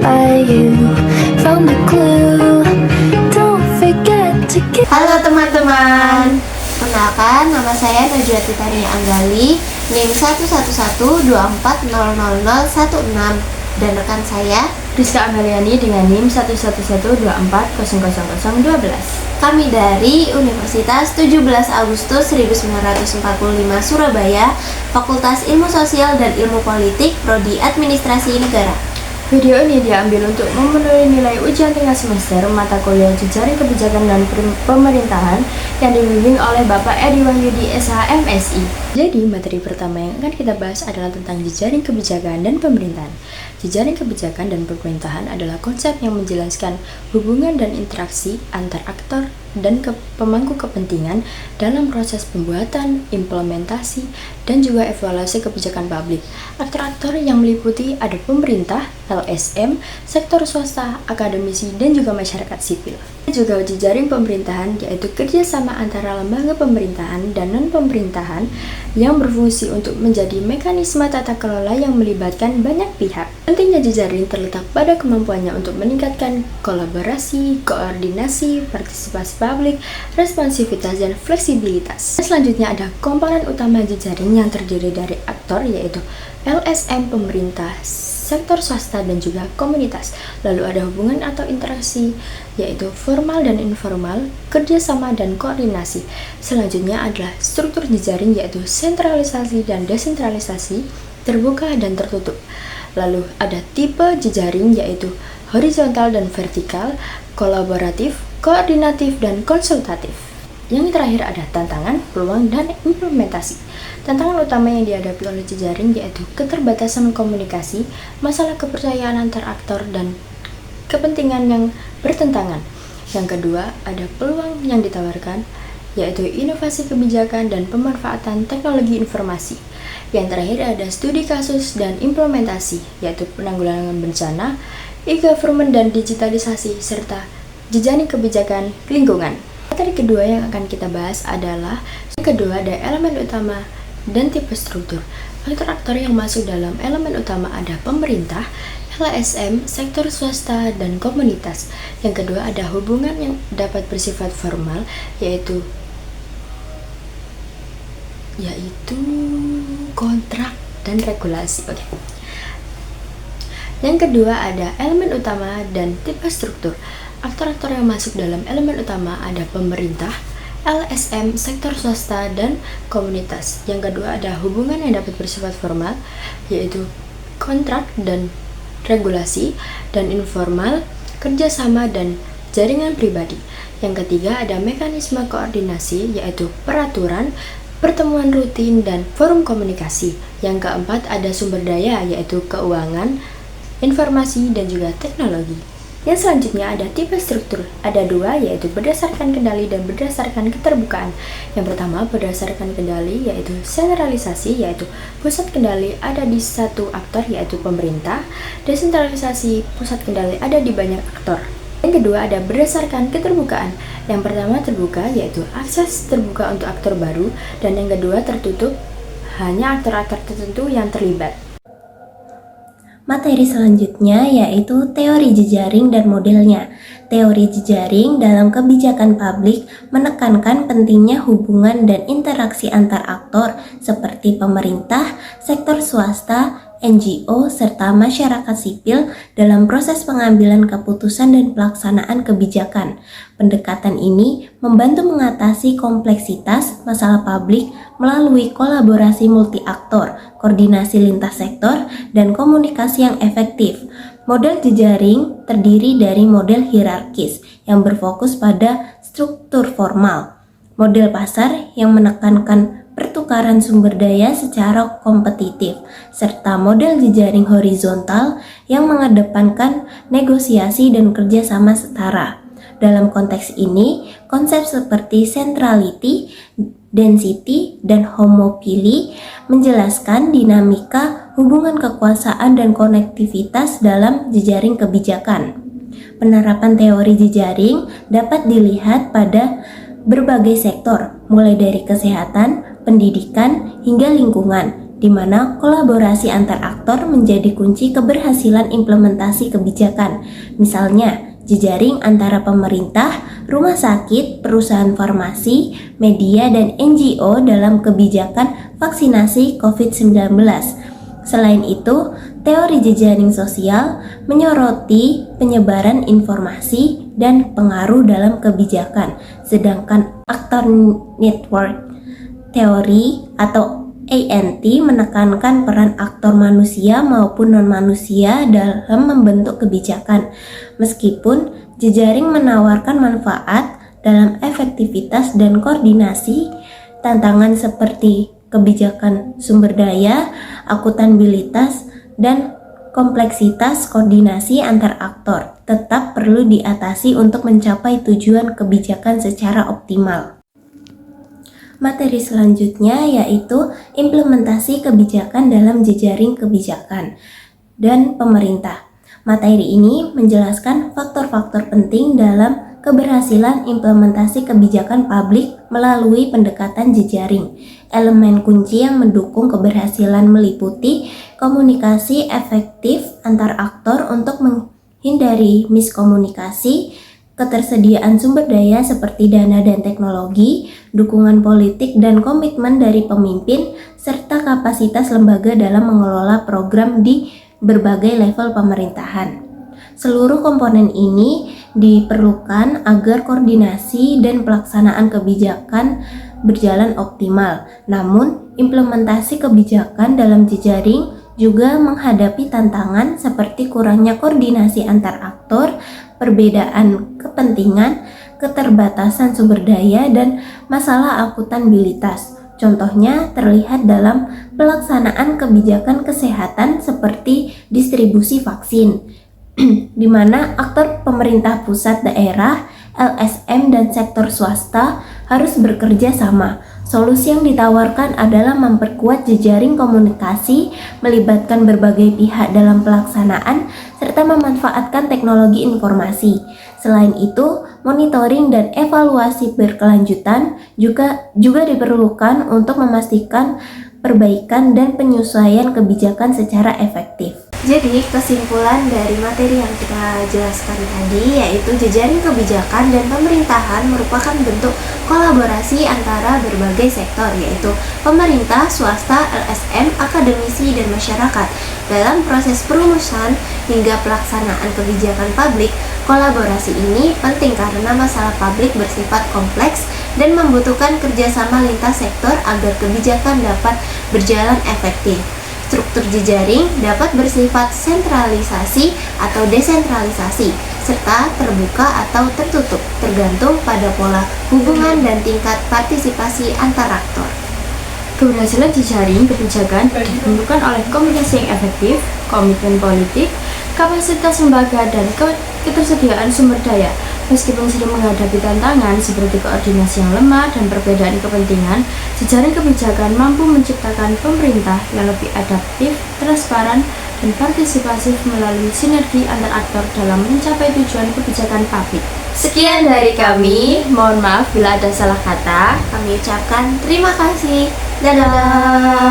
by you. Found the clue. Don't forget to get. Halo teman-teman, kenalkan nama saya Najwati Tania Anggali, NIM 11124000016, dan rekan saya Rizka Anggaliani dengan NIM 11124000012. Kami dari Universitas 17 Agustus 1945 Surabaya, Fakultas Ilmu Sosial dan Ilmu Politik, Prodi Administrasi Negara. Video ini diambil untuk memenuhi nilai ujian tengah semester mata kuliah Jejaring Kebijakan dan Pemerintahan yang dibimbing oleh Bapak Edi Wahyudi SH MSI. Jadi, materi pertama yang akan kita bahas adalah tentang jejaring kebijakan dan pemerintahan. Jejaring kebijakan dan pemerintahan adalah konsep yang menjelaskan hubungan dan interaksi antar aktor dan pemangku kepentingan dalam proses pembuatan, implementasi, dan juga evaluasi kebijakan publik. Aktor-aktor yang meliputi ada pemerintah, LSM, sektor swasta, akademisi, dan juga masyarakat sipil. Juga jejaring pemerintahan yaitu kerjasama antara lembaga pemerintahan dan non-pemerintahan yang berfungsi untuk menjadi mekanisme tata kelola yang melibatkan banyak pihak. Pentingnya jejaring terletak pada kemampuannya untuk meningkatkan kolaborasi, koordinasi, partisipasi publik, responsivitas, dan fleksibilitas. Selanjutnya ada komponen utama jejaring yang terdiri dari aktor yaitu LSM pemerintah, sektor swasta, dan juga komunitas. Lalu ada hubungan atau interaksi yaitu formal dan informal, kerjasama dan koordinasi. Selanjutnya adalah struktur jejaring yaitu sentralisasi dan desentralisasi, terbuka dan tertutup. Lalu ada tipe jejaring yaitu horizontal dan vertikal, kolaboratif, koordinatif, dan konsultatif. Yang terakhir ada tantangan, peluang, dan implementasi. Tantangan utama yang dihadapi oleh jejaring yaitu keterbatasan komunikasi, masalah kepercayaan antar aktor, dan kepentingan yang bertentangan. Yang kedua, ada peluang yang ditawarkan, yaitu inovasi kebijakan dan pemanfaatan teknologi informasi. Yang terakhir ada studi kasus dan implementasi, yaitu penanggulangan bencana, e-government dan digitalisasi, serta jejaring kebijakan lingkungan. Materi kedua yang akan kita bahas adalah yang kedua ada elemen utama dan tipe struktur. Aktor-aktor yang masuk dalam elemen utama ada pemerintah, LSM, sektor swasta, dan komunitas. Yang kedua ada hubungan yang dapat bersifat formal yaitu kontrak dan regulasi. Yang kedua ada elemen utama dan tipe struktur. Aktor-aktor yang masuk dalam elemen utama ada pemerintah, LSM, sektor swasta, dan komunitas. Yang kedua ada hubungan yang dapat bersifat formal yaitu kontrak dan regulasi, dan informal, kerjasama, dan jaringan pribadi. Yang ketiga ada mekanisme koordinasi yaitu peraturan, pertemuan rutin, dan forum komunikasi. Yang keempat ada sumber daya yaitu keuangan, informasi, dan juga teknologi. Yang selanjutnya ada tipe struktur, ada dua yaitu berdasarkan kendali dan berdasarkan keterbukaan. Yang pertama berdasarkan kendali yaitu sentralisasi, yaitu pusat kendali ada di satu aktor yaitu pemerintah. Desentralisasi, pusat kendali ada di banyak aktor. Yang kedua ada berdasarkan keterbukaan. Yang pertama terbuka yaitu akses terbuka untuk aktor baru, dan yang kedua tertutup, hanya aktor-aktor tertentu yang terlibat. Materi selanjutnya yaitu teori jejaring dan modelnya. Teori jejaring dalam kebijakan publik menekankan pentingnya hubungan dan interaksi antar aktor seperti pemerintah, sektor swasta, NGO, serta masyarakat sipil dalam proses pengambilan keputusan dan pelaksanaan kebijakan. Pendekatan ini membantu mengatasi kompleksitas masalah publik melalui kolaborasi multi-aktor, koordinasi lintas sektor, dan komunikasi yang efektif. Model jejaring terdiri dari model hierarkis yang berfokus pada struktur formal, model pasar yang menekankan pertukaran sumber daya secara kompetitif, serta model jejaring horizontal yang mengedepankan negosiasi dan kerjasama setara. Dalam konteks ini, konsep seperti centrality, density, dan homopili menjelaskan dinamika hubungan kekuasaan dan konektivitas dalam jejaring kebijakan. Penerapan teori jejaring dapat dilihat pada berbagai sektor, mulai dari kesehatan, pendidikan, hingga lingkungan. di mana kolaborasi antar aktor menjadi kunci keberhasilan implementasi kebijakan. Misalnya, jejaring antara pemerintah, rumah sakit, perusahaan farmasi, media, dan NGO dalam kebijakan vaksinasi COVID-19. Selain itu, teori jejaring sosial menyoroti penyebaran informasi dan pengaruh dalam kebijakan, sedangkan aktor network teori atau ANT menekankan peran aktor manusia maupun non-manusia dalam membentuk kebijakan. Meskipun jejaring menawarkan manfaat dalam efektivitas dan koordinasi, tantangan seperti kebijakan sumber daya, akuntabilitas, dan kompleksitas koordinasi antar aktor tetap perlu diatasi untuk mencapai tujuan kebijakan secara optimal. Materi selanjutnya yaitu implementasi kebijakan dalam jejaring kebijakan dan pemerintah. Materi ini menjelaskan faktor-faktor penting dalam keberhasilan implementasi kebijakan publik melalui pendekatan jejaring. Elemen kunci yang mendukung keberhasilan meliputi komunikasi efektif antar aktor untuk menghindari miskomunikasi, ketersediaan sumber daya seperti dana dan teknologi, dukungan politik dan komitmen dari pemimpin, serta kapasitas lembaga dalam mengelola program di berbagai level pemerintahan. Seluruh komponen ini diperlukan agar koordinasi dan pelaksanaan kebijakan berjalan optimal. Namun, implementasi kebijakan dalam jejaring juga menghadapi tantangan seperti kurangnya koordinasi antar aktor, perbedaan kepentingan, keterbatasan sumber daya, dan masalah akuntabilitas. Contohnya terlihat dalam pelaksanaan kebijakan kesehatan seperti distribusi vaksin, di mana aktor pemerintah pusat, daerah, LSM, dan sektor swasta harus bekerja sama. Solusi yang ditawarkan adalah memperkuat jejaring komunikasi, melibatkan berbagai pihak dalam pelaksanaan, serta memanfaatkan teknologi informasi. Selain itu, monitoring dan evaluasi berkelanjutan juga diperlukan untuk memastikan perbaikan dan penyesuaian kebijakan secara efektif. Jadi, kesimpulan dari materi yang kita jelaskan tadi yaitu jejaring kebijakan dan pemerintahan merupakan bentuk kolaborasi antara berbagai sektor, yaitu pemerintah, swasta, LSM, akademisi, dan masyarakat. Dalam proses perumusan hingga pelaksanaan kebijakan publik, kolaborasi ini penting karena masalah publik bersifat kompleks dan membutuhkan kerjasama lintas sektor agar kebijakan dapat berjalan efektif. Struktur jejaring dapat bersifat sentralisasi atau desentralisasi, serta terbuka atau tertutup, tergantung pada pola hubungan dan tingkat partisipasi antar aktor. Keberhasilan jejaring kebijakan ditentukan oleh komunikasi yang efektif, komitmen politik, kapasitas lembaga, dan ketersediaan sumber daya. Meskipun sering menghadapi tantangan seperti koordinasi yang lemah dan perbedaan kepentingan, jejaring kebijakan mampu menciptakan pemerintah yang lebih adaptif, transparan, dan partisipasif melalui sinergi antar aktor dalam mencapai tujuan kebijakan publik. Sekian dari kami, mohon maaf bila ada salah kata. Kami ucapkan terima kasih. Dadah.